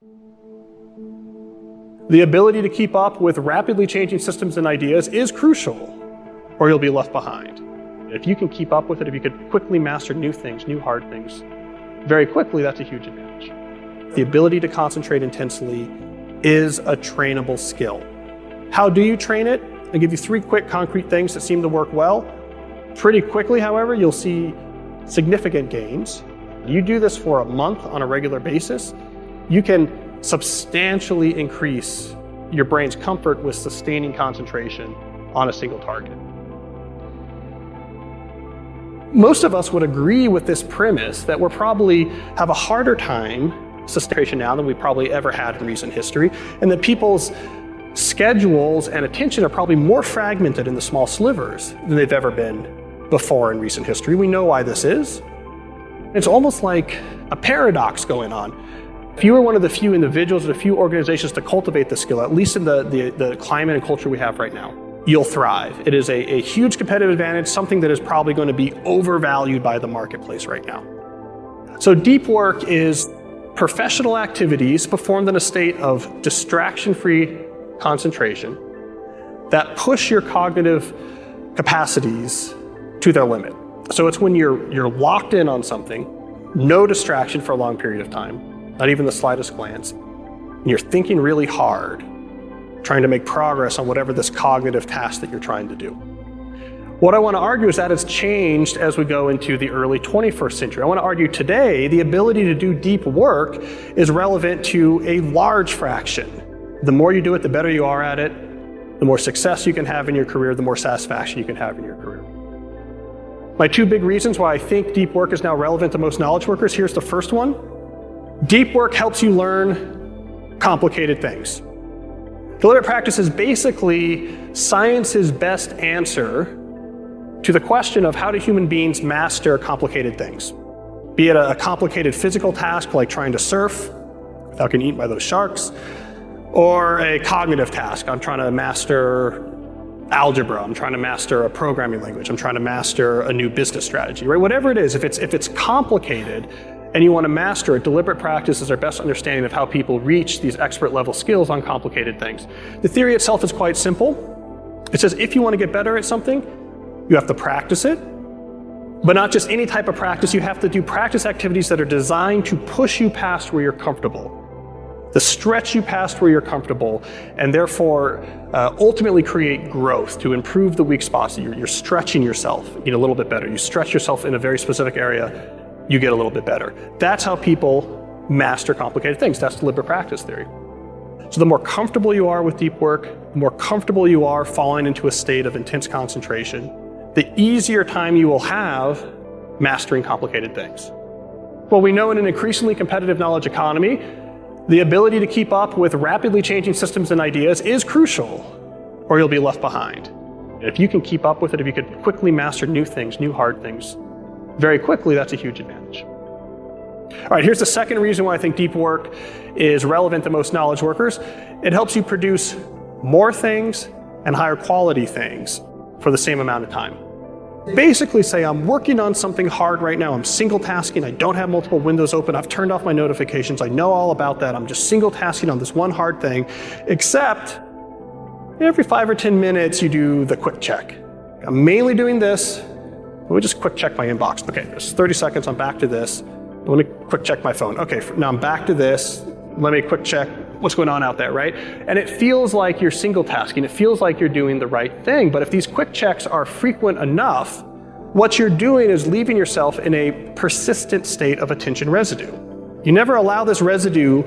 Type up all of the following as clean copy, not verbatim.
The ability to keep up with rapidly changing systems and ideas is crucial, or you'll be left behind. If you can keep up with it, if you could quickly master new things, new hard things, very quickly, that's a huge advantage. The ability to concentrate intensely is a trainable skill. How do you train it? I'll give you 3 quick concrete things that seem to work well. Pretty quickly, however, you'll see significant gains. You do this for a month on a regular basis, you can substantially increase your brain's comfort with sustaining concentration on a single target. Most of us would agree with this premise that we're probably have a harder time sustaining now than we probably ever had in recent history, and that people's schedules and attention are probably more fragmented in the small slivers than they've ever been before in recent history. We know why this is. It's almost like a paradox going on. If you were one of the few individuals or the few organizations to cultivate the skill, at least in the climate and culture we have right now, you'll thrive. It is a huge competitive advantage, something that is probably going to be overvalued by the marketplace right now. So deep work is professional activities performed in a state of distraction-free concentration that push your cognitive capacities to their limit. So it's when you're locked in on something, no distraction for a long period of time, not even the slightest glance, and you're thinking really hard, trying to make progress on whatever this cognitive task that you're trying to do. What I want to argue is that it's changed as we go into the early 21st century. I want to argue today the ability to do deep work is relevant to a large fraction. The more you do it, the better you are at it, the more success you can have in your career, the more satisfaction you can have in your career. My 2 big reasons why I think deep work is now relevant to most knowledge workers. Here's the first one. Deep work helps you learn complicated things. Deliberate practice is basically science's best answer to the question of how do human beings master complicated things. Be it a complicated physical task like trying to surf without getting eaten by those sharks, or a cognitive task. I'm trying to master algebra, I'm trying to master a programming language, I'm trying to master a new business strategy, right? Whatever it is, if it's complicated and you want to master it, deliberate practice is our best understanding of how people reach these expert level skills on complicated things. The theory itself is quite simple. It says if you want to get better at something, you have to practice it, but not just any type of practice. You have to do practice activities that are designed to push you past where you're comfortable, to stretch you past where you're comfortable, and therefore ultimately create growth, to improve the weak spots. You're stretching yourself, you get a little bit better. You stretch yourself in a very specific area, you get a little bit better. That's how people master complicated things. That's deliberate practice theory. So the more comfortable you are with deep work, the more comfortable you are falling into a state of intense concentration, the easier time you will have mastering complicated things. Well, we know in an increasingly competitive knowledge economy, the ability to keep up with rapidly changing systems and ideas is crucial, or you'll be left behind. If you can keep up with it, if you could quickly master new things, new hard things, very quickly, that's a huge advantage. All right, here's the second reason why I think deep work is relevant to most knowledge workers. It helps you produce more things and higher quality things for the same amount of time. Basically say, I'm working on something hard right now, I'm single tasking, I don't have multiple windows open, I've turned off my notifications, I know all about that, I'm just single tasking on this one hard thing, except every 5 or 10 minutes you do the quick check. I'm mainly doing this, let me just quick check my inbox. Okay, there's 30 seconds, I'm back to this. Let me quick check my phone. Okay, now I'm back to this. Let me quick check what's going on out there, right? And it feels like you're single tasking. It feels like you're doing the right thing. But if these quick checks are frequent enough, what you're doing is leaving yourself in a persistent state of attention residue. You never allow this residue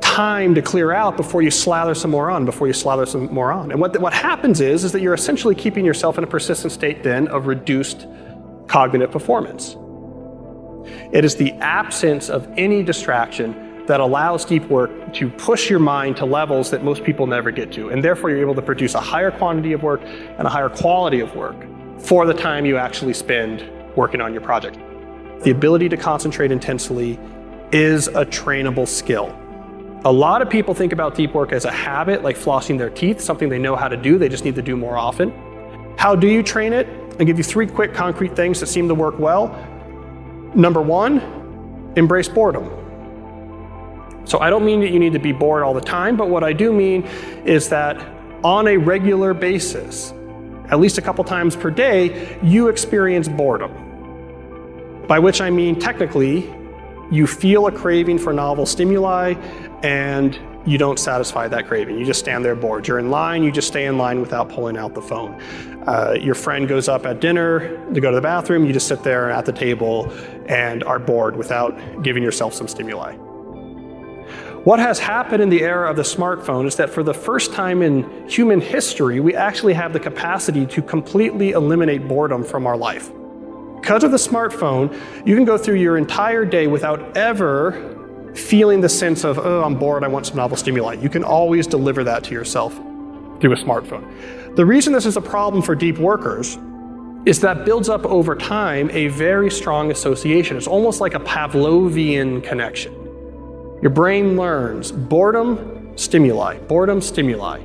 time to clear out before you slather some more on, And what happens is that you're essentially keeping yourself in a persistent state then of reduced cognitive performance. It is the absence of any distraction that allows deep work to push your mind to levels that most people never get to, and therefore you're able to produce a higher quantity of work and a higher quality of work for the time you actually spend working on your project. The ability to concentrate intensely is a trainable skill. A lot of people think about deep work as a habit, like flossing their teeth, something they know how to do, they just need to do more often. How do you train it? I'll give you 3 quick concrete things that seem to work well. Number 1, embrace boredom. So I don't mean that you need to be bored all the time, but what I do mean is that on a regular basis, at least a couple times per day, you experience boredom. By which I mean technically, you feel a craving for novel stimuli and you don't satisfy that craving. You just stand there bored. You're in line, you just stay in line without pulling out the phone. Your friend goes up at dinner to go to the bathroom, you just sit there at the table and are bored without giving yourself some stimuli. What has happened in the era of the smartphone is that for the first time in human history, we actually have the capacity to completely eliminate boredom from our life. Because of the smartphone, you can go through your entire day without ever feeling the sense of, oh, I'm bored, I want some novel stimuli. You can always deliver that to yourself through a smartphone. The reason this is a problem for deep workers is that builds up over time a very strong association. It's almost like a Pavlovian connection. Your brain learns boredom, stimuli, boredom, stimuli.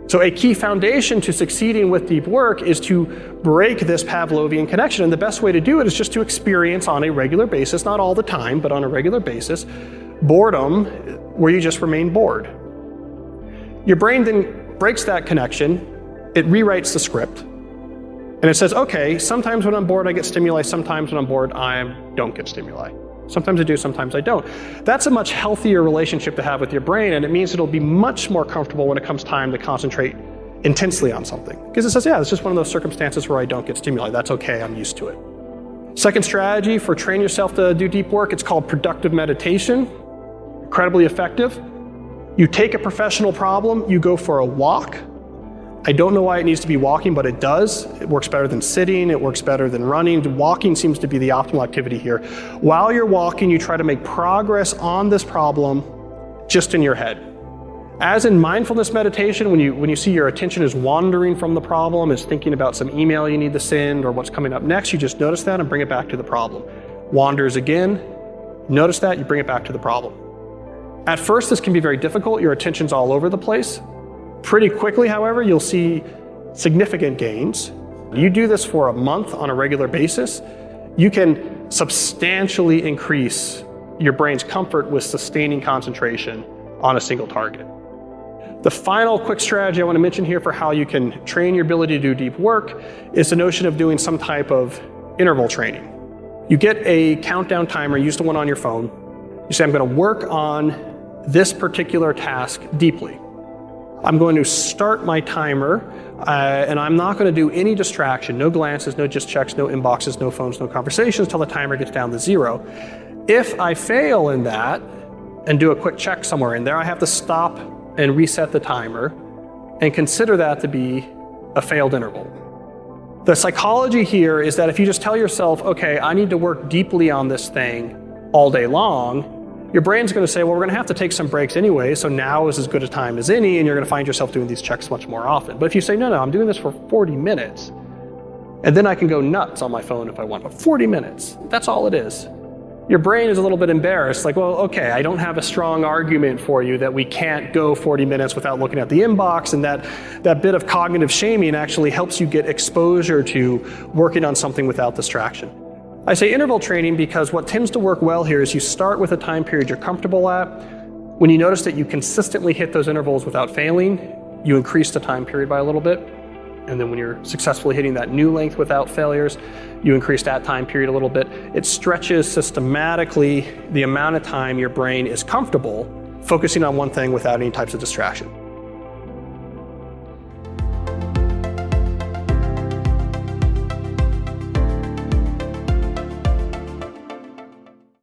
So a key foundation to succeeding with deep work is to break this Pavlovian connection. And the best way to do it is just to experience on a regular basis, not all the time, but on a regular basis, boredom where you just remain bored. Your brain then breaks that connection, it rewrites the script, and it says, okay, sometimes when I'm bored I get stimuli, sometimes when I'm bored I don't get stimuli. Sometimes I do, sometimes I don't. That's a much healthier relationship to have with your brain, and it means it'll be much more comfortable when it comes time to concentrate intensely on something. Because it says, yeah, it's just one of those circumstances where I don't get stimuli. That's okay, I'm used to it. Second strategy for training yourself to do deep work, it's called productive meditation. Incredibly effective. You take a professional problem, you go for a walk. I don't know why it needs to be walking, but it does. It works better than sitting, it works better than running. Walking seems to be the optimal activity here. While you're walking, you try to make progress on this problem just in your head. As in mindfulness meditation, when you see your attention is wandering from the problem, is thinking about some email you need to send or what's coming up next, you just notice that and bring it back to the problem. Wanders again, notice that, you bring it back to the problem. At first, this can be very difficult. Your attention's all over the place. Pretty quickly, however, you'll see significant gains. You do this for a month on a regular basis, you can substantially increase your brain's comfort with sustaining concentration on a single target. The final quick strategy I want to mention here for how you can train your ability to do deep work is the notion of doing some type of interval training. You get a countdown timer, use the one on your phone. You say, I'm going to work on this particular task deeply. I'm going to start my timer, and I'm not going to do any distraction, no glances, no just checks, no inboxes, no phones, no conversations until the timer gets down to 0. If I fail in that and do a quick check somewhere in there, I have to stop and reset the timer and consider that to be a failed interval. The psychology here is that if you just tell yourself, okay, I need to work deeply on this thing all day long, your brain's going to say, well, we're going to have to take some breaks anyway, so now is as good a time as any, and you're going to find yourself doing these checks much more often. But if you say, no, I'm doing this for 40 minutes, and then I can go nuts on my phone if I want, but 40 minutes, that's all it is. Your brain is a little bit embarrassed, like, well, okay, I don't have a strong argument for you that we can't go 40 minutes without looking at the inbox, and that bit of cognitive shaming actually helps you get exposure to working on something without distraction. I say interval training because what tends to work well here is you start with a time period you're comfortable at. When you notice that you consistently hit those intervals without failing, you increase the time period by a little bit. And then when you're successfully hitting that new length without failures, you increase that time period a little bit. It stretches systematically the amount of time your brain is comfortable focusing on one thing without any types of distraction.